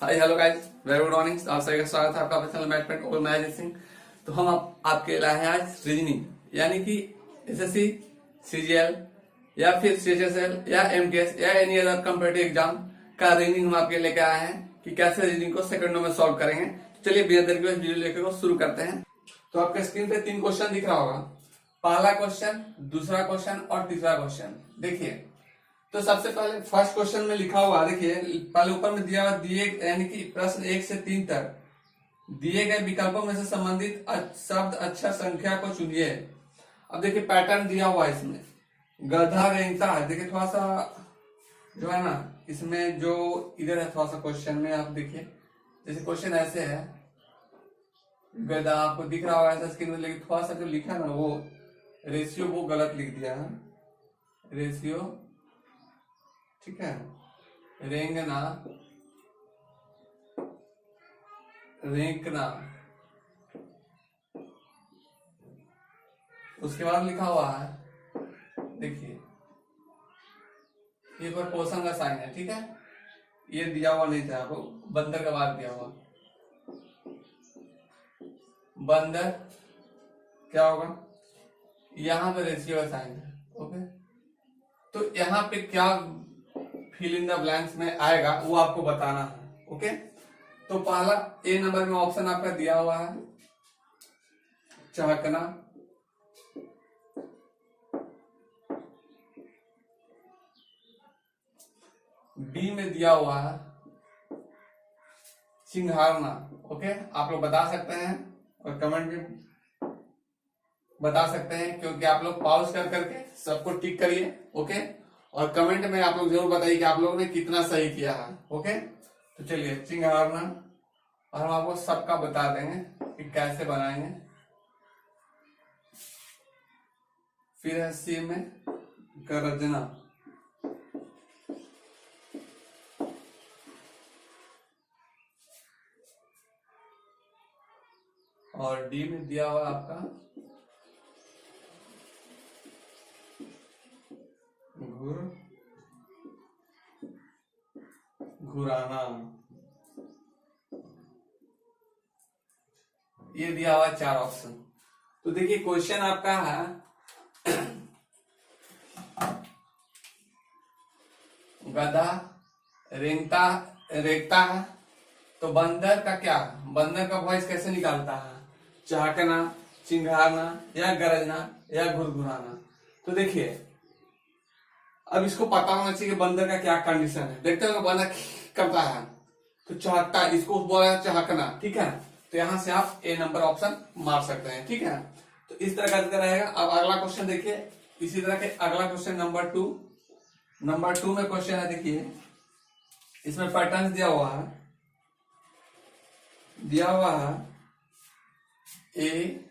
Hi hello guys, very good morning. आप सभी का स्वागत है आपका अपने चैनल मैथमेट और मैं अजय सिंह। तो हम आपके लाए हैं आज रीजनिंग यानी कि एसएससी, सीजीएल या फिर सीएचएसएल या एमटीएस या एनी अदर कॉम्पिटिटिव एग्जाम का रीजनिंग हम आपके लेके आए हैं कि कैसे रीजनिंग को सेकंडों में सॉल्व करेंगे। तो चलिए बिना देर के वीडियो लेकर को शुरू करते हैं। तो आपके स्क्रीन पे 3 क्वेश्चन दिख रहा होगा। पहला क्वेश्चन, दूसरा क्वेश्चन और तीसरा क्वेश्चन। देखिए, तो सबसे पहले फर्स्ट क्वेश्चन में लिखा हुआ, देखिए पहले ऊपर में दिया हुआ दिए यानी कि प्रश्न 1 से 3 तक दिए गए विकल्पों में से संबंधित शब्द अक्षर संख्या को चुनिए। अब देखिए पैटर्न दिया हुआ है इसमें, गधा रेंगता है। देखिए थोड़ा सा जो है ना, इसमें जो इधर है थोड़ा सा क्वेश्चन में आप देखिए, जैसे क्वेश्चन ऐसे है, गधा आपको दिख रहा होगा ऐसा स्क्रीन में, लेकिन थोड़ा सा जो लिखा है ना वो रेशियो वो गलत लिख दिया है। रेशियो, ठीक है, रेंगना, रेंकना। उसके बाद लिखा हुआ है, देखिए ये पर पोषण का साइन है, ठीक है। ये दिया हुआ नहीं था आपको, बंदर का बार दिया हुआ। बंदर क्या होगा, यहां पे रेशियो का साइन है, ओके। तो यहाँ पे क्या फिल इन द ब्लैंक्स में आएगा वो आपको बताना है, ओके। तो पहला ए नंबर में ऑप्शन आपका दिया हुआ है चहकना, बी में दिया हुआ है सिंघारना, ओके। आप लोग बता सकते हैं और कमेंट में बता सकते हैं, क्योंकि आप लोग पॉज कर करके सबको टिक करिए, ओके। और कमेंट में आप लोग जरूर बताइए कि आप लोगों ने कितना सही किया है, ओके। तो चलिए सिंघारना, और हम आपको सबका बता देंगे कि कैसे बनाएंगे। फिर है सी में गरजना, और डी में दिया हुआ आपका घुराना। ये दिया हुआ 4 ऑप्शन। तो देखिए क्वेश्चन आपका है गधा रेंगता रेंगता है, तो बंदर का क्या, बंदर का वॉइस कैसे निकालता है, चहकना, चिंघारना या गरजना या घुरघुराना। तो देखिए अब इसको पता होना चाहिए कि बंदर का क्या कंडीशन है। देखते हो बंदर करता है तो चहकता है, इसको बोला है चहकना, ठीक है। तो यहां से आप ए नंबर ऑप्शन मार सकते हैं, ठीक है। तो इस तरह का रहेगा। अब अगला क्वेश्चन देखिए, इसी तरह के अगला क्वेश्चन नंबर 2 में क्वेश्चन है, देखिए इसमें पैटर्न दिया हुआ है A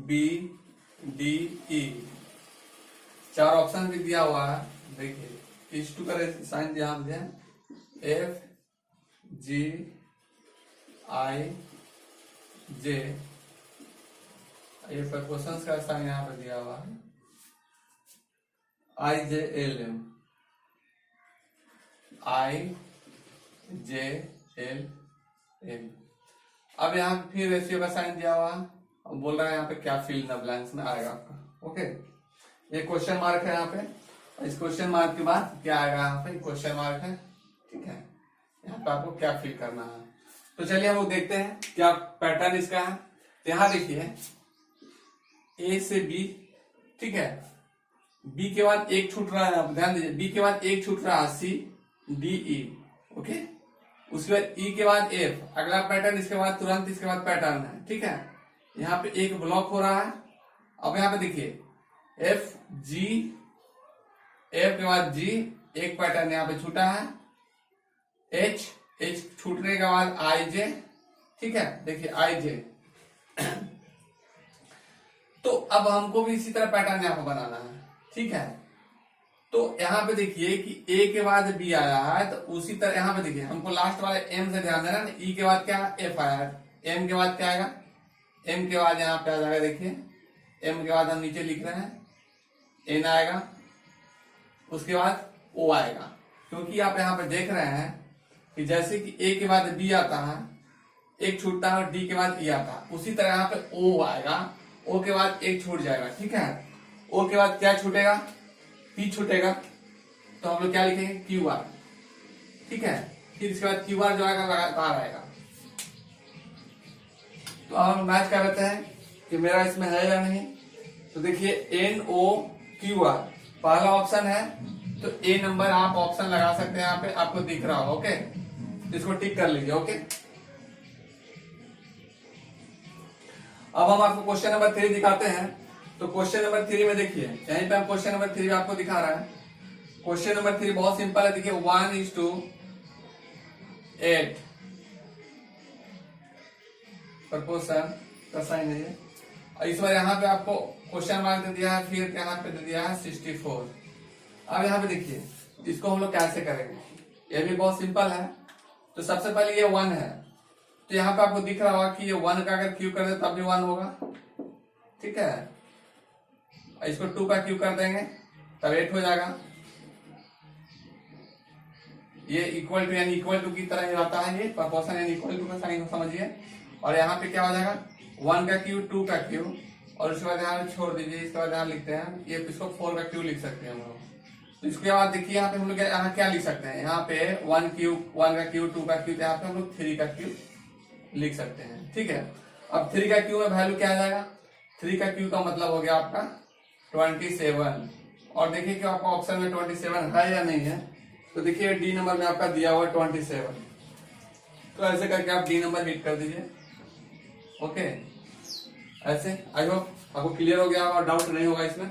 B D E, 4 option भी दिया हुआ है। देखिए इस टू का साइन ध्यान दें, एफ जी आई जे, ये क्वेश्चन का साइन यहाँ पे दिया हुआ है आई जे एल एम, आई जे एल एम। अब यहाँ पे फिर रेशियो का साइन दिया हुआ है, बोल रहा है यहाँ पे क्या फिल इन द ब्लैंक्स में आएगा आपका, ओके। ये क्वेश्चन मार्क है यहाँ पे, इस क्वेश्चन मार्क के बाद क्या आएगा, यहाँ पे क्वेश्चन मार्क है, ठीक है। यहाँ पे आपको क्या फिल करना है। तो चलिए हम लोग देखते हैं क्या पैटर्न इसका है। तो यहाँ देखिए ए से बी, ठीक है, बी के बाद एक छूट रहा है, आप ध्यान दीजिए, बी के बाद एक छूट रहा है सी डी ई, ओके। उसके बाद ई के बाद एफ, अगला पैटर्न इसके बाद तुरंत इसके बाद पैटर्न है, ठीक है। यहाँ पे एक ब्लॉक हो रहा है। अब यहाँ पे देखिए एफ जी, एफ के बाद जी, एक पैटर्न यहाँ पे छूटा है, एच छूटने के बाद आई जे, ठीक है। देखिए आई जे तो अब हमको भी इसी तरह पैटर्न यहाँ पे बनाना है, ठीक है। तो यहाँ पे देखिए कि ए के बाद बी आया है, तो उसी तरह यहाँ पे देखिए हमको लास्ट वाले एम से ध्यान देना, ई के बाद क्या एफ आया है, एम के बाद क्या आएगा, एम के बाद यहाँ पे आ जाएगा, देखिए एम के बाद हम नीचे लिख रहे हैं एन आएगा, उसके बाद ओ आएगा। क्योंकि आप यहाँ पे देख रहे हैं कि जैसे कि ए के बाद बी आता है, एक छूटता है और डी के बाद ई आता है, उसी तरह यहाँ पे ओ आएगा, ओ के बाद एक छूट जाएगा, ठीक है। ओ के बाद क्या छूटेगा, पी छूटेगा, तो हम लोग क्या लिखेंगे, क्यू आर, ठीक है। फिर इसके बाद क्यू आर जो आएगा लगातार आएगा। तो हम मैच कर लेते हैं कि मेरा इसमें है या नहीं। तो देखिए एन ओ क्यू आर पहला ऑप्शन है, तो ए नंबर आप ऑप्शन लगा सकते हैं, यहाँ पे आपको दिख रहा हो, ओके। इसको टिक कर लीजिए, ओके। अब हम आपको क्वेश्चन नंबर 3 दिखाते हैं। तो क्वेश्चन नंबर 3 में देखिए, यहीं पे हम क्वेश्चन नंबर 3 आपको दिखा रहा है। क्वेश्चन नंबर 3 बहुत सिंपल है, देखिए 1:8 प्रपोर्शन का साइन है ये। और इस बार यहाँ पे आपको क्वेश्चन मार्क दे दिया है, फिर यहाँ पे दे दिया है 64। अब यहाँ पे देखिए इसको हम लोग कैसे करेंगे, ये भी बहुत सिंपल है। तो सबसे पहले ये 1 है, तो यहाँ पे आपको दिख रहा होगा कि ये 1 का अगर क्यू कर दे तब भी 1 होगा, ठीक है। इसको 2 का क्यू कर देंगे तब 8 हो जाएगा। ये इक्वल टू यानी इक्वल टू की तरह ही रहता है, ये प्रोपोर्शन यानी इक्वल टू का साइन समझिए। और यहाँ पे क्या हो जाएगा, 1 का क्यू 2 का क्यू, और उसके बाद यहाँ छोड़ दीजिए। इसके बाद यहाँ लिखते हैं ये, इसको 4 का क्यू लिख सकते हैं हम लोग। तो इसके बाद देखिए यहाँ पे हम लोग यहाँ क्या लिख सकते हैं, यहाँ पे 1 का क्यू 2 का क्यू, यहाँ पे हम लोग 3 का क्यू लिख सकते हैं, ठीक है। अब 3 का क्यू में वैल्यू क्या आ जाएगा, 3 का क्यू का मतलब हो गया आपका 27। और देखिए कि आपका ऑप्शन में 27 है या नहीं है। तो देखिए डी नंबर में आपका दिया हुआ 27, तो ऐसे करके आप डी नंबर हिट कर दीजिए, ओके। ऐसे आई होप आपको क्लियर हो गया और डाउट नहीं होगा इसमें।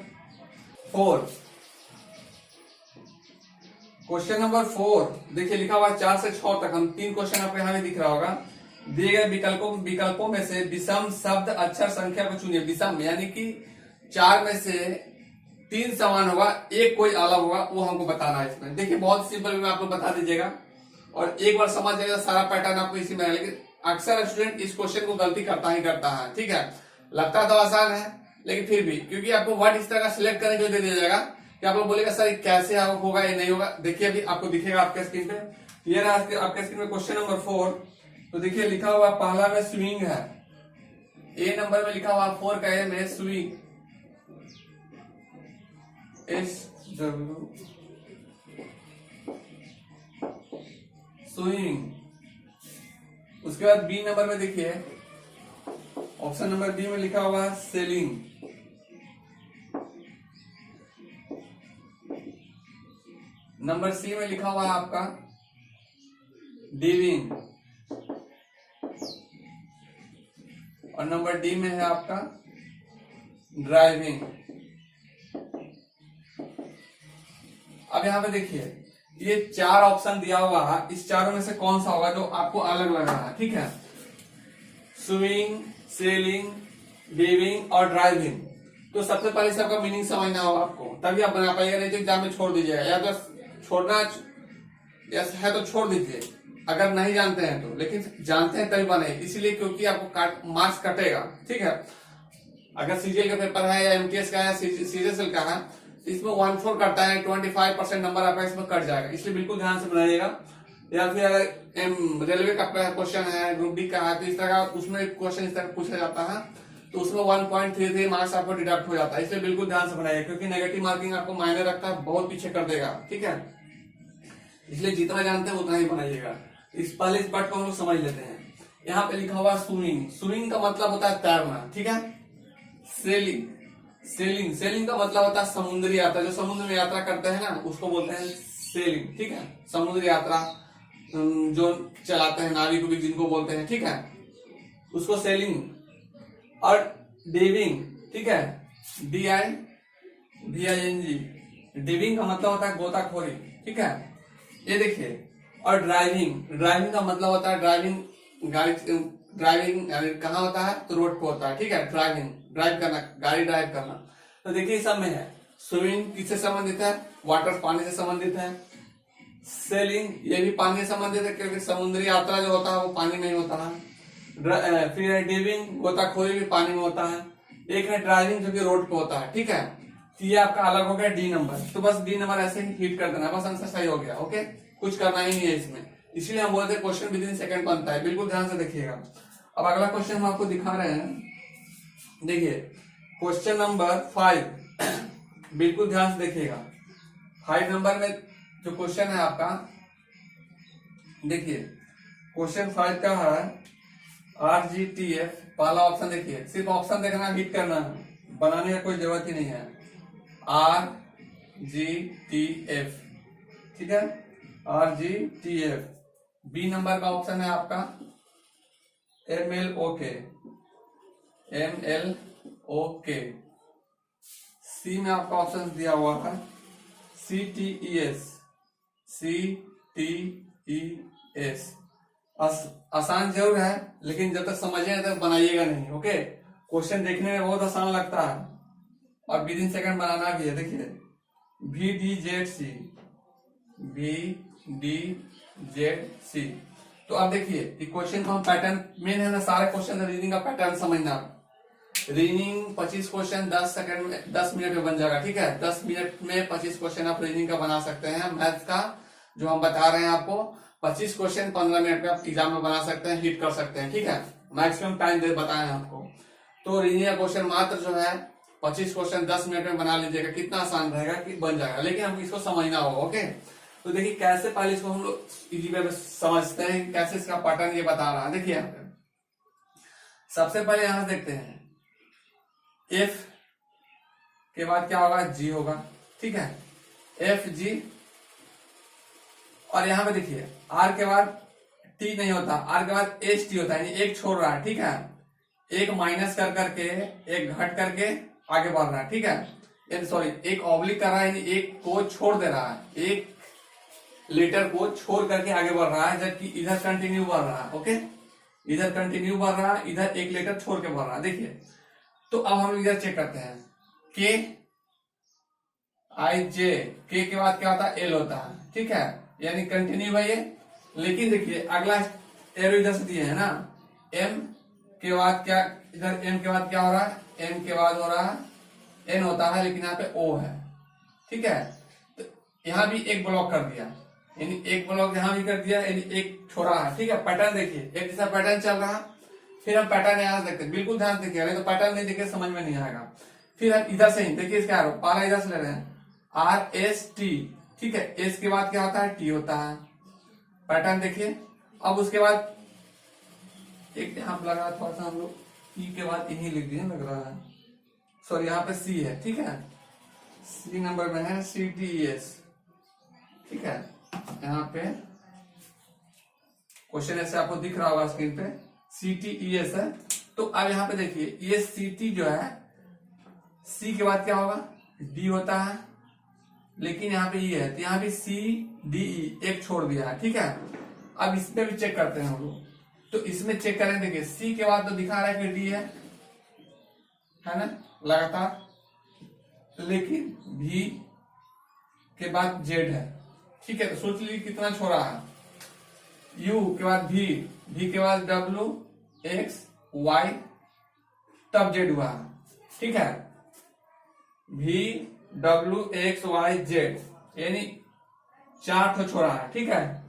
4 क्वेश्चन नंबर 4 देखिए लिखा हुआ 4 से 6 तक। हम 3 क्वेश्चन आपको यहाँ भी दिख रहा होगा। दिए गए विकल्पों में से विषम शब्द अक्षर संख्या को चुनिए। विषम यानी कि 4 में से 3 समान होगा, एक कोई अलग होगा, वो हमको बताना है इसमें। देखिए बहुत सिंपल में आप लोग बता दीजिएगा और एक बार समझ जाएगा सारा पैटर्न आपको इसी में है। लेकिन अक्सर स्टूडेंट इस क्वेश्चन को गलती करता ही करता है, ठीक है। लगता तो आसान है लेकिन फिर भी, क्योंकि आपको वर्ड इस तरह का सिलेक्ट करने के लिए दे दिया जाएगा कि आप लोग बोलेगा सर ये कैसे होगा, ये नहीं होगा। देखिए अभी आपको दिखेगा आपके स्क्रीन पे, ये रहा आपके स्क्रीन में क्वेश्चन नंबर 4। तो देखिए लिखा हुआ पहला में स्विंग है, ए नंबर में लिखा हुआ 4 का ए में स्विंग, स्विंग। उसके बाद बी नंबर में देखिए ऑप्शन नंबर बी में लिखा हुआ है सेलिंग। नंबर सी में लिखा हुआ है आपका डीविंग, और नंबर डी में है आपका ड्राइविंग। अब यहां पे देखिए ये 4 ऑप्शन दिया हुआ है, इस चारों में से कौन सा होगा जो आपको अलग लग रहा है, ठीक है। स्विंग, सेलिंग, डीविंग और ड्राइविंग। तो सबसे पहले सबका मीनिंग समझना होगा आपको, तभी आप बना पाइएगा, नहीं तो एग्जाम में छोड़ दीजिएगा। या तो छोड़ना है तो छोड़ दीजिए अगर नहीं जानते हैं तो, लेकिन जानते हैं तभी बने, इसीलिए क्योंकि आपको मार्क्स कटेगा, ठीक है। अगर सीजीएल का पेपर है या एमटीएस का है, सीजीएल का है, इसमें 1/4 कटता है, 25% नंबर आपका इसमें कट जाएगा, इसलिए बिल्कुल ध्यान से बनाइएगा। या फिर अगर रेलवे का क्वेश्चन है, ग्रुप डी का है, तो इस तरह का उसमें क्वेश्चन इस तरह पूछा जाता है, तो उसमें 1.33 मार्क्स आपको डिडक्ट हो जाता है, इसलिए बिल्कुल ध्यान से बनाइए, क्योंकि नेगेटिव मार्किंग आपको मायने रखता है, बहुत पीछे कर देगा, ठीक है। इसलिए जितना जानते हैं उतना ही बनाइएगा। इस पहले इस पार्ट को हम लोग समझ लेते हैं। यहाँ पे लिखा हुआ स्विमिंग, स्विमिंग का मतलब होता है तैरना, ठीक है। सेलिंग, सेलिंग, सेलिंग का मतलब होता है समुद्री यात्रा, जो समुद्र में यात्रा करते हैं ना उसको बोलते हैं सेलिंग, ठीक है। समुद्री यात्रा जो चलाते हैं, नाविक भी जिनको बोलते हैं, ठीक है, उसको सेलिंग। और डिविंग, ठीक है, DIVING, डिविंग का मतलब होता है गोताखोरी, ठीक है, ये देखिए। और ड्राइविंग, ड्राइविंग का मतलब होता है ड्राइविंग, गाड़ी ड्राइविंग यानी कहाँ होता है तो रोड पे होता है, ठीक है। ड्राइविंग, ड्राइव करना, गाड़ी ड्राइव करना। तो देखिए सब में है। स्विमिंग किससे संबंधित है, वाटर पानी से संबंधित है। सेलिंग ये भी पानी से संबंधित है, क्योंकि समुद्री यात्रा जो होता है वो पानी में ही होता है। फिर डिविंग गोताखोरी भी पानी में होता है। एक है ड्राइविंग जो कि रोड पे होता है, ठीक है। तो ये आपका अलग हो गया डी नंबर। तो बस डी नंबर ऐसे ही हिट कर देना, बस आंसर सही हो गया। ओके, कुछ करना ही नहीं है इसमें, इसलिए हम बोलते हैं क्वेश्चन विद इन सेकंड बनता है। बिल्कुल ध्यान से देखिएगा। अब अगला क्वेश्चन हम आपको दिखा रहे हैं, देखिए क्वेश्चन नंबर 5। बिल्कुल ध्यान से देखिएगा। 5 नंबर में जो क्वेश्चन है आपका, देखिए क्वेश्चन 5 का है RGTF। पहला ऑप्शन देखिए, सिर्फ ऑप्शन देखना, हिट करना है, बनाने का कोई जरूरत ही नहीं है। RGTF, ठीक है, RGTF। बी नंबर का ऑप्शन है आपका MLOK। सी में आपका ऑप्शन दिया हुआ है CTES। आसान जरूर है, लेकिन जब तक समझे तब बनाइएगा नहीं। ओके, क्वेश्चन देखने में बहुत आसान लगता है और विद इन सेकंड बनाना भी है। देखिए VDZC। तो अब देखिए क्वेश्चन को हम पैटर्न, मेन है ना सारे क्वेश्चन रीडिंग का पैटर्न समझना। रीडिंग 25 क्वेश्चन 10 सेकंड में 10 मिनट में बन जाएगा। ठीक है, 10 मिनट में 25 क्वेश्चन आप रीडिंग का बना सकते हैं। मैथ्स का जो हम बता रहे हैं आपको, 25 क्वेश्चन 15 मिनट में आप एग्जाम में बना सकते हैं, हिट कर सकते हैं। ठीक है, मैक्सिमम टाइम दे बताए हैं आपको। तो रीडिंग का क्वेश्चन मात्र जो है 25 क्वेश्चन 10 मिनट में बना लीजिएगा, कितना आसान रहेगा कि बन जाएगा, लेकिन हमको इसको समझना होगा। ओके, तो देखिए कैसे पहले इसको हम लोग इजी वे में समझते हैं, कैसे इसका पैटर्न ये बता रहा है। देखिए यहाँ पे सबसे पहले यहां देखते हैं, F के बाद क्या होगा, G होगा। ठीक है, FG। और यहां पे देखिए R के बाद T नहीं होता, R के बाद ST होता है, यानी एक छोड़ रहा है। ठीक है, एक माइनस कर करके, एक घट करके आगे बढ़ रहा है। ठीक है, सॉरी, एक ऑब्लिक कर रहा है, यानी एक को छोड़ दे रहा है, एक लेटर को छोड़ करके आगे बढ़ रहा है, जबकि इधर कंटिन्यू बढ़ रहा है। ओके, इधर कंटिन्यू बढ़ रहा है, इधर एक लेटर छोड़ के बढ़ रहा है। देखिए, तो अब हम इधर चेक करते हैं, KIJ, के बाद क्या होता है, L होता है। ठीक है, यानी कंटिन्यू है ये। लेकिन देखिए अगला एरो इधर से दिए है ना, M के बाद क्या, इधर M के बाद क्या हो रहा है, M के बाद हो रहा है N होता है, लेकिन यहाँ पे O है। ठीक है, तो यहाँ भी एक ब्लॉक कर दिया, यानी एक ब्लॉक यहाँ भी कर दिया, यानी एक छोड़ा है। ठीक है, पैटर्न देखिए, एक जैसा पैटर्न चल रहा है। फिर हम पैटर्न यहाँ से देखते हैं, बिल्कुल ध्यान से देखिए, तो पैटर्न नहीं देखिए समझ में नहीं आएगा। फिर हम इधर से ही देखिए, इसका पहला इधर से ले रहे हैं RST। ठीक है, S के बाद क्या होता है, T होता है। पैटर्न देखिए। अब उसके बाद एक यहाँ पे लगा, थोड़ा सा हम लोग E के बाद इन्हीं लिख दिए लग रहा है, सॉरी यहाँ पे C है। ठीक है, C नंबर में है CTES। ठीक है, यहाँ पे क्वेश्चन ऐसे आपको दिख रहा होगा स्क्रीन पे, CTES है। तो अब यहाँ पे देखिए, ये CT जो है, C के बाद क्या होगा, D होता है, लेकिन यहाँ पे E है, तो यहाँ भी CDE एक छोड़ दिया है। ठीक है, अब इसमें भी चेक करते हैं हम लोग। तो इसमें चेक करें, देखिए C के बाद तो दिखा रहा है कि D है ना, लगातार, लेकिन V के बाद Z है। ठीक है, तो सोच लीजिए कितना छोड़ा है, U के बाद V के बाद W X Y, तब Z हुआ। ठीक है, VWXYZ, यानी 4 ठो छोड़ा है। ठीक है,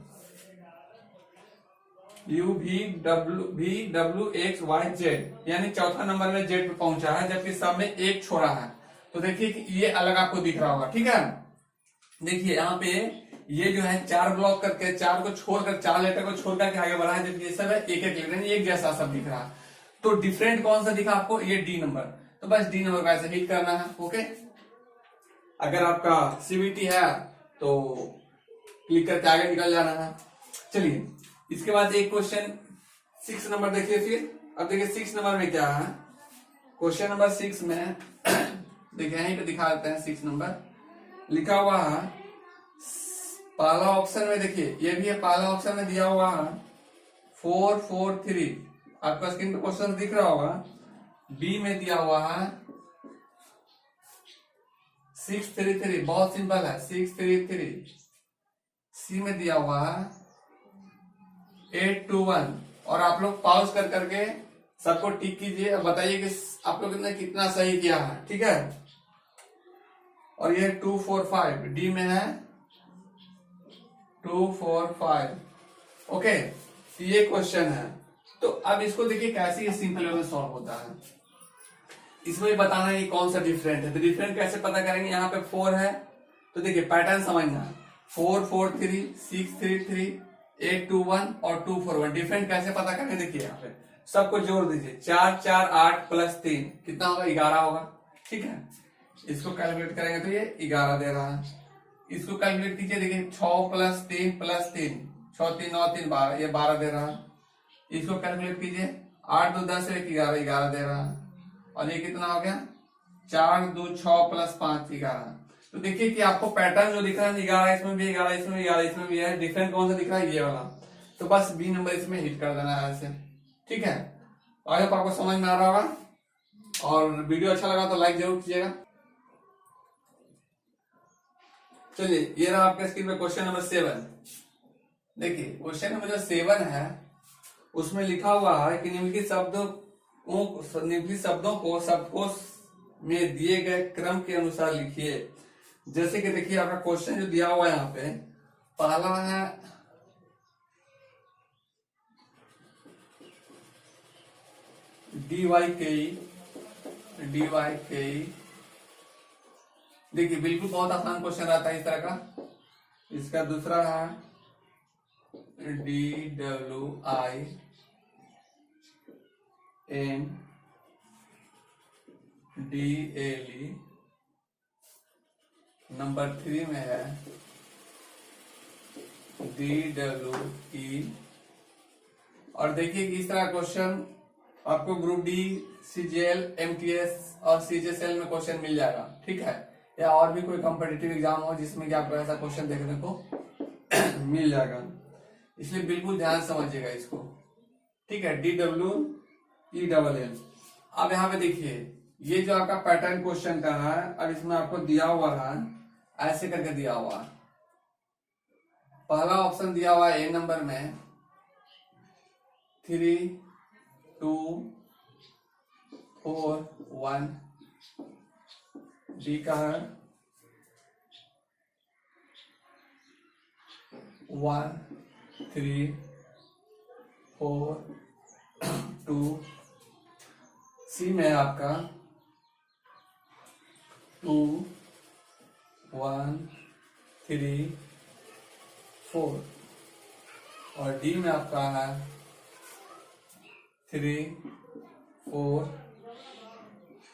UVWXYZ, यानी चौथा नंबर में Z पे पहुंचा है, जबकि सब में एक छोड़ा है। तो देखिए कि ये अलग आपको दिख रहा होगा। ठीक है, देखिए यहाँ पे ये जो है 4 ब्लॉक करके, 4 को छोड़कर, 4 लेटर को छोड़ करके आगे बढ़ा है, जबकि ये सब है एक एक लेटर, एक जैसा सब दिख रहा है। तो डिफरेंट कौन सा दिखा आपको, ये D नंबर। तो बस D नंबर का ऐसे हिट करना है। ओके, अगर आपका CBT है तो क्लिक करके आगे निकल जाना है। चलिए, इसके बाद एक क्वेश्चन 6 नंबर देखिए। फिर अब देखिए 6 नंबर में क्या है, क्वेश्चन नंबर 6 में देखिए यहीं पे दिखा देते हैं। 6 नंबर लिखा हुआ है, पहला ऑप्शन में देखिए, ये भी है, पहला ऑप्शन में दिया हुआ है 443, आपका स्क्रीन पे क्वेश्चन दिख रहा होगा। बी में दिया हुआ है 633, बहुत सिंपल है, 633। सी में दिया हुआ है 821। और आप लोग पॉज कर करके सबको टिक कीजिए और बताइए कि आप लोग ने कितना सही किया है। ठीक है, और ये 2 4 5, डी में है 2 4 5। ओके, तो ये क्वेश्चन है। तो अब इसको देखिए कैसे ये सिंपल वे में सॉल्व होता है। इसमें भी बताना है कि कौन सा डिफरेंट है। तो डिफरेंट कैसे पता करेंगे, यहाँ पे 4 है तो देखिए पैटर्न समझना है, 4 4 3 6 3 3 8 2 1 और 2 4 1। डिफरेंट कैसे पता करेंगे, देखिए यहाँ पे सबको जोड़ दीजिए, 4 4 8 प्लस 3 कितना होगा, 11 होगा। ठीक है, इसको कैलकुलेट करेंगे तो ये 11 दे रहा है। इसको कैलकुलेट कीजिए, देखिए 6 प्लस 3 प्लस 3, 6 3 9 3 12, ये 12 दे रहा है। इसको कैलकुलेट कीजिए, 8 2 10 1 11, 11 दे रहा है। और ये कितना हो गया, 4 2 6 प्लस 5 11। तो देखिए कि आपको पैटर्न जो दिख रहा है 11, इसमें भी 11, इसमें भी 11, इसमें भी है। डिफरेंट कौन सा दिख रहा है, ये वाला। तो बस बी नंबर इसमें हिट कर देना है ऐसे। ठीक है, आई होप आपको समझ में आ रहा होगा। और वीडियो अच्छा लगा तो लाइक जरूर कीजिएगा। चलिए, ये रहा आपके स्क्रीन पे क्वेश्चन नंबर 7। देखिए क्वेश्चन नंबर जो 7 है उसमें लिखा हुआ है कि निम्नलिखित शब्दों को शब्दकोश में दिए गए क्रम के अनुसार लिखिए। जैसे कि देखिए आपका क्वेश्चन जो दिया हुआ है यहाँ पे, पहला है dy के ई। देखिए बिल्कुल बहुत आसान क्वेश्चन रहता है इस तरह का। इसका दूसरा है DWI एन DLE। नंबर 3 में है DWE। और देखिए कि इस तरह क्वेश्चन आपको ग्रुप डी, CGL, MTS और CGSL में क्वेश्चन मिल जाएगा। ठीक है, या और भी कोई कॉम्पिटिटिव एग्जाम हो जिसमें कि आपको ऐसा क्वेश्चन देखने को मिल जाएगा, इसलिए बिल्कुल ध्यान समझिएगा इसको। ठीक है, DWELL। अब यहाँ पे देखिए ये जो आपका पैटर्न क्वेश्चन का है, अब इसमें आपको दिया हुआ है ऐसे करके दिया हुआ है। पहला ऑप्शन दिया हुआ है ए नंबर में 3 2 4 1, डी का है 1 3 4 2, सी में आपका 2 1 3 4 और डी में आपका है 3 4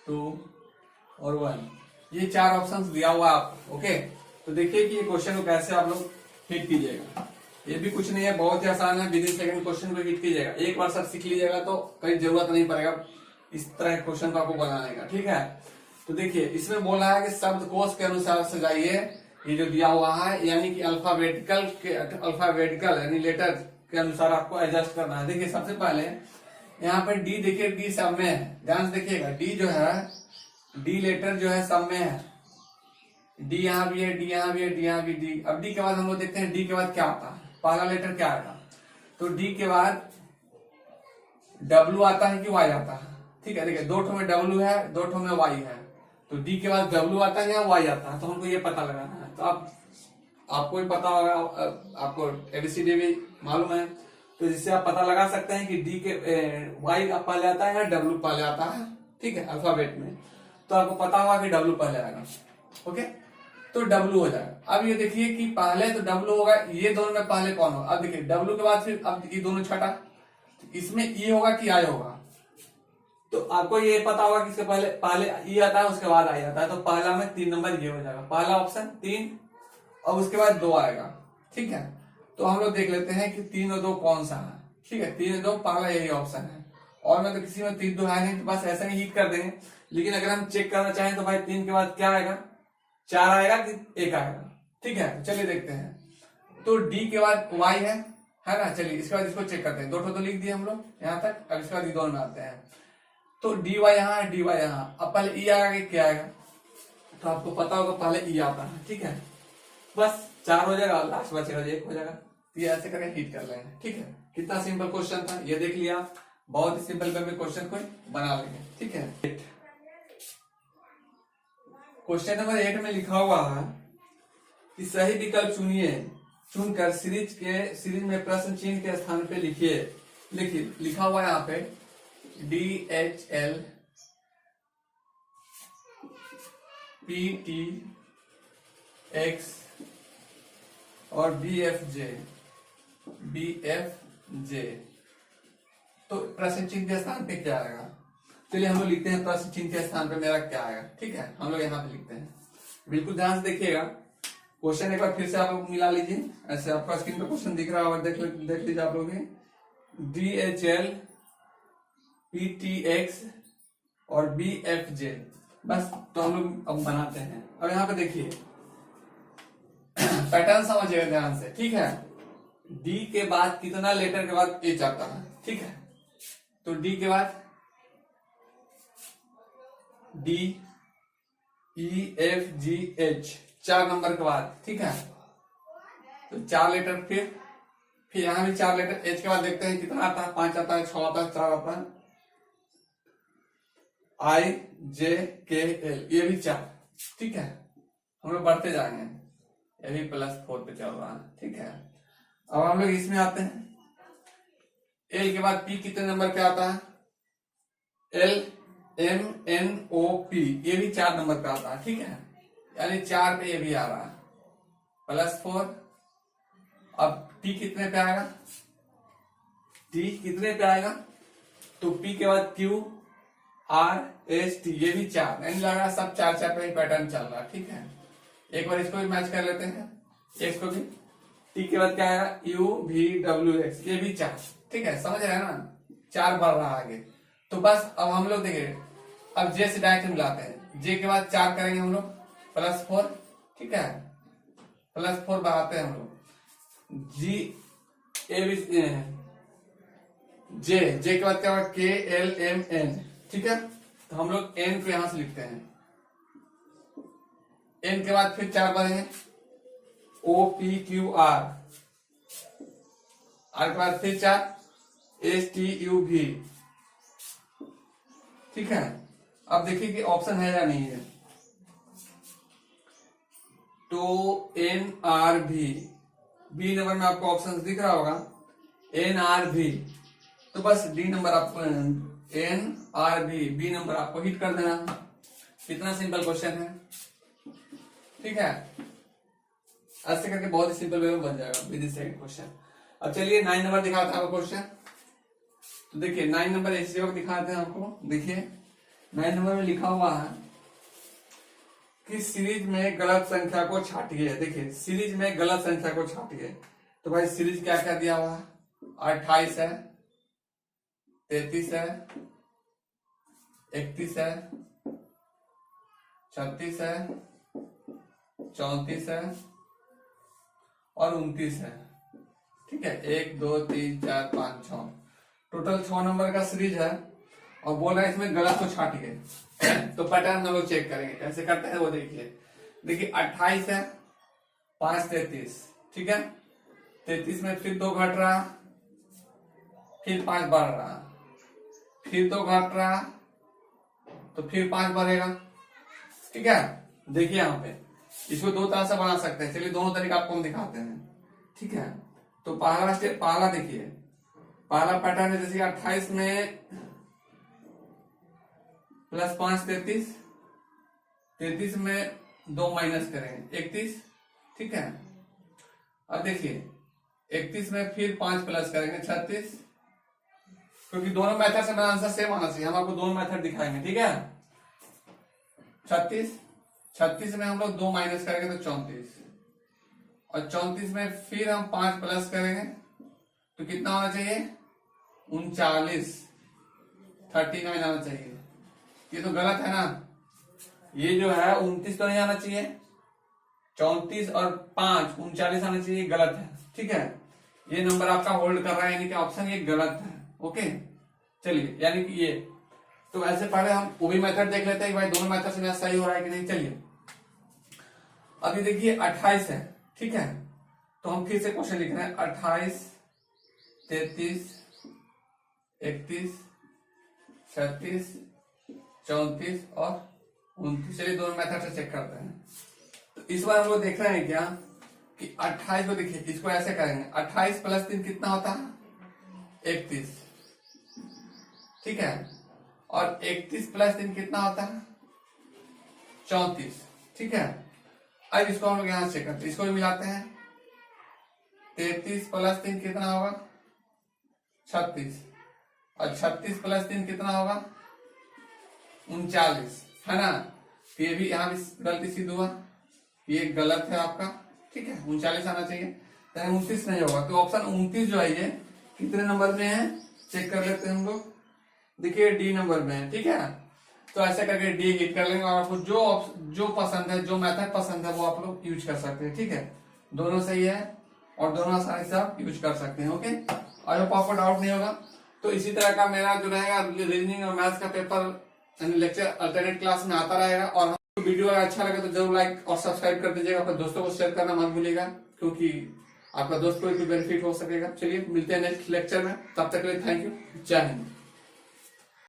2 और 1। ये 4 ऑप्शंस दिया हुआ है आपको। ओके, तो देखिए कि ये क्वेश्चन को कैसे आप लोग हिट कीजिएगा। ये भी कुछ नहीं है, बहुत ही आसान है। विद इन सेकंड क्वेश्चन को हिट कीजिएगा। एक बार सब सीख लीजिएगा तो कहीं जरूरत नहीं पड़ेगा इस तरह के क्वेश्चन को आपको बनाने का। ठीक है, तो देखिए इसमें बोला है कि शब्दकोश के अनुसार सजाइए। ये जो दिया हुआ है यानी कि अल्फाबेटिकल यानी लेटर के अनुसार आपको एडजस्ट करना है। देखिए सबसे पहले यहाँ पर डी, देखिए डी सब में है, ध्यान से देखिएगा। डी जो है, डी लेटर जो है सब में है। डी यहाँ भी है, डी यहाँ भी है, डी यहाँ भी, डी। अब डी के बाद हम लोग देखते हैं डी के बाद क्या आता है, पहला लेटर क्या आएगा। तो डी के बाद डब्ल्यू आता है कि वाई आता है। ठीक है, देखिए 2 ठो में डब्ल्यू है, 2 ठो में वाई है। तो डी के बाद डब्ल्यू आता है या वाई आता है, तो हमको ये पता लगाना है। तो आपको भी पता होगा, आपको एबीसीडी भी मालूम है, तो जिससे आप पता लगा सकते हैं कि डी के वाई पहले आता है या डब्ल्यू पहले आता है। ठीक है, अल्फाबेट में तो आपको पता होगा कि डब्ल्यू पहले आएगा। ओके, तो डब्ल्यू हो जाएगा। अब ये देखिए कि पहले तो डब्ल्यू होगा, ये दोनों में पहले कौन होगा। अब देखिए डब्ल्यू के बाद फिर अब ये दोनों छठा, इसमें ई होगा कि आई होगा। तो आपको ये पता होगा कि इसके पहले ई आता है, उसके बाद आई आता है। तो पहला में 3 नंबर ये हो जाएगा, पहला ऑप्शन 3 और उसके बाद 2 आएगा। ठीक है, तो हम लोग देख लेते हैं कि 3 और 2 कौन सा है। ठीक है, 3 और 2 पहला यही ऑप्शन है। और मैं तो किसी में 3 2 है नहीं, तो बस ऐसा ही हिट कर देंगे। लेकिन अगर हम चेक करना चाहें तो भाई 3 के बाद क्या आएगा, 4 आएगा कि 1 आएगा। ठीक है, तो चलिए देखते हैं। तो डी के बाद वाई है ना। चलिए इसके बाद इसको चेक करते हैं। 2 ठो तो लिख दिए हम लोग यहाँ तक। अब इसके बाद ये दोनों में आते हैं। तो डी वाई यहाँ है, डी वाई यहाँ। अब पहले ई आएगा कि क्या आएगा, तो आपको पता होगा पहले ई आता है। ठीक है, बस 4 हो जाएगा, लास्ट बचेगा 1 हो जाएगा। तो ये ऐसे करके हिट कर लेंगे। ठीक है, कितना सिंपल क्वेश्चन था ये देख लिया। बहुत ही सिंपल वे में क्वेश्चन को बना लेंगे। ठीक है, क्वेश्चन नंबर 8 में लिखा हुआ है कि सही विकल्प चुनिए, चुनकर सीरीज में प्रश्न चिन्ह के स्थान पे लिखिए। लिखिए, लिखा हुआ है यहाँ पे DHL PTX और BFJ। तो प्रश्न चिन्ह के स्थान पे क्या आएगा? चलिए हम लोग लिखते हैं प्रश्न चिन्ह के स्थान पे मेरा क्या आएगा। ठीक है, हम लोग यहाँ पे लिखते हैं, बिल्कुल ध्यान से देखिएगा। क्वेश्चन एक बार फिर से आप लोग मिला लीजिए, ऐसे आपका स्क्रीन पे क्वेश्चन दिख रहा होगा, देख लीजिए आप लोग। DHL PTX और BFJ, बस। तो हम लोग अब बनाते हैं। अब यहाँ पे देखिए पैटर्न समझिएगा ध्यान से। ठीक है, D के बाद कितना लेटर के बाद H आता है? ठीक है, तो D के बाद D E F G H 4 number के बाद। ठीक है, तो 4 लेटर, फिर यहां भी 4 लेटर। H के बाद देखते हैं कितना आता है, 5 आता है, 6 आता है, 4 आता है, I J K L, ये भी 4। ठीक है, हम लोग बढ़ते जाएंगे, ये भी +4 पे चल रहा है। ठीक है, अब हम लोग इसमें आते हैं। L के बाद P कितने नंबर पे आता है? L M N O P, ये भी 4 नंबर पे आता है। ठीक है, यानी 4 पे ये भी आ रहा है, +4। अब T कितने पे आएगा? T कितने पे आएगा? तो P के बाद Q R S T, ये भी 4। नहीं लग रहा सब 4 पे ही पैटर्न चल रहा है। ठीक है, एक बार इसको भी मैच कर लेते हैं, इसको भी। T के बाद क्या आएगा? U V W X, ये भी 4। ठीक है, समझ रहे हैं ना, 4 बढ़ रहा है आगे। तो बस अब हम लोग देखिए, अब J से डायरेक्ट मिलाते हैं। J के बाद 4 करेंगे हम लोग, +4। ठीक है, +4 बढ़ाते हैं हम लोग। G A B J के बाद क्या होगा? K L M N। ठीक है, तो हम लोग N को यहां से लिखते हैं। N के बाद फिर 4 बढ़ेंगे, O P Q R। R के बाद फिर 4, S T U V। ठीक है, अब देखिए कि ऑप्शन है या नहीं है। तो N R V, B number में आपको ऑप्शन दिख रहा होगा, N R V। तो बस D नंबर आपको, N R V, B number आपको हिट कर देना। कितना सिंपल क्वेश्चन है। ठीक है, ऐसे करके बहुत ही सिंपल वे में बन जाएगा विद सेकंड क्वेश्चन। अब चलिए 9 नंबर दिखाते हैं आपको क्वेश्चन। तो देखिए 9 नंबर इसी वक्त दिखाते हैं आपको। देखिए 9 नंबर में लिखा हुआ है कि सीरीज में गलत संख्या को छांटिए। देखिए सीरीज में गलत संख्या को छांटिए, तो भाई सीरीज क्या क्या दिया हुआ है? 28 है, 33 है, 31 है, 36 है, 34 है और 29 है। ठीक है, 1 2 3 4 5 6, टोटल 6 नंबर का सीरीज है। और बोल रहा है इसमें गलत को छांटिए। तो पैटर्न हम लोग चेक करेंगे, कैसे करते हैं वो देखिए। देखिए 28 है, 5 33। ठीक है, 33 में फिर 2 घट रहा, फिर 5 बढ़ रहा, फिर 2 घट रहा, तो फिर 5 बढ़ेगा। ठीक है, देखिए यहाँ पे इसको 2 तरह से बना सकते हैं। चलिए दोनों तरीका आपको हम दिखाते हैं। ठीक है, तो पहला स्टेप, पहला देखिए, पहला पैटर्न है जैसे 28 में +5 33, 33 में 2 माइनस करेंगे 31। ठीक है, अब देखिए 31 में फिर 5 प्लस करेंगे 36, क्योंकि दोनों मेथड से मेरा आंसर सेम आना चाहिए। हम आपको दोनों मेथड दिखाएंगे। ठीक है, 36 में हम लोग 2 माइनस करेंगे तो 34, और 34 में फिर हम 5 प्लस करेंगे तो कितना होना चाहिए? 39, 39 आना चाहिए। ये तो गलत है ना, ये जो है 29 तो नहीं आना चाहिए, 34 और 5 39 आना चाहिए, गलत है। ठीक है, ये नंबर आपका होल्ड कर रहा है, यानी कि ऑप्शन ये गलत है। ओके, चलिए, यानी कि ये तो ऐसे पहले हम वो भी मेथड देख लेते हैं कि भाई दोनों मेथड से मेरा सही हो रहा है कि नहीं। चलिए अभी देखिए 28 है। ठीक है, तो हम फिर से क्वेश्चन लिख रहे हैं 28, 33, 31, 36, 34 और 29। चलिए दोनों मेथड से चेक करते हैं। तो इस बार हम लोग देख रहे हैं क्या कि 28 को देखिए, इसको ऐसे करेंगे, 28 प्लस 3 कितना होता है? 31, ठीक है। और 31 प्लस 3 कितना होता है? 34, ठीक है। अब इसको हम लोग यहां चेक करते हैं, इसको भी मिलाते हैं। 33 प्लस 3 कितना होगा? 36, और 36 प्लस 3 कितना होगा? 39, है ना। तो ये भी यहाँ भी गलती सिद्ध हुआ, ये गलत है आपका, ठीक है। 39 आना चाहिए, 29 नहीं होगा। तो ऑप्शन 29 जो है ये कितने नंबर में है चेक कर लेते हैं हम लोग। देखिए डी नंबर में है, ठीक है। तो ऐसे करके डी हिट कर लेंगे, और आपको जो पसंद है, जो मेथड पसंद है वो आप लोग यूज कर सकते हैं, ठीक है। दोनों सही है और दोनों आसानी से आप यूज कर सकते हैं। ओके, आई होप आपको डाउट नहीं होगा। तो इसी तरह का मेरा जो रहेगा रीजनिंग और मैथ्स का पेपर लेक्चर अल्टरनेट क्लास में आता रहेगा। और वीडियो अगर अच्छा लगे तो जरूर लाइक और सब्सक्राइब कर दीजिएगा, अपने दोस्तों को शेयर करना मत भूलिएगा, क्योंकि आपका दोस्त को भी बेनिफिट हो सकेगा। चलिए मिलते हैं नेक्स्ट लेक्चर में, तब तक के लिए थैंक यू, जय हिंद।